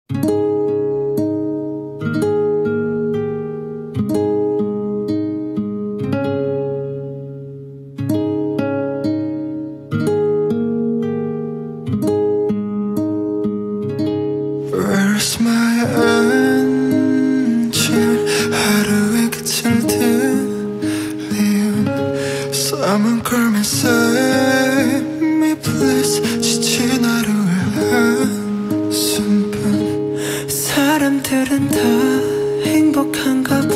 Where's my engine? 하루의 끝을 들리운 Someone call me, save me please. 지친 하루의 한숨뿐. 사람들은 다 행복한가 봐.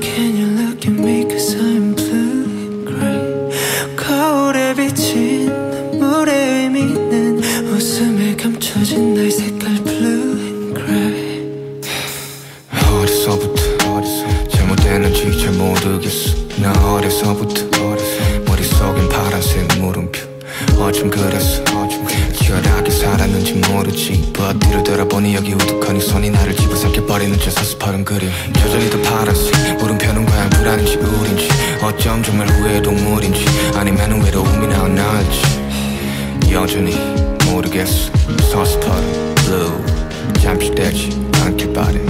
Can you look at me cause I'm blue and gray. 거울에 비친 눈물의 의미는 웃음에 감춰진 나의 색깔 blue and gray. 어디서부터 잘못됐는지 잘 모르겠어. 나 어려서부터 머릿속엔 파란색 물음표. 어쩜 그랬어 치열하게 살았는지 모르지. But 뒤를 돌아보니 여기 우두커니 손이 나를 집어삼켜버리는 저 서스퍼른 그림. 여전히 더 파란색 물음표는 과연 불안인지 우린지. 어쩜 정말 후회의 동물인지 아니면 외로움이 나을지 여전히 모르겠어. 서스퍼른 blue 잠시 되지 않길 바래.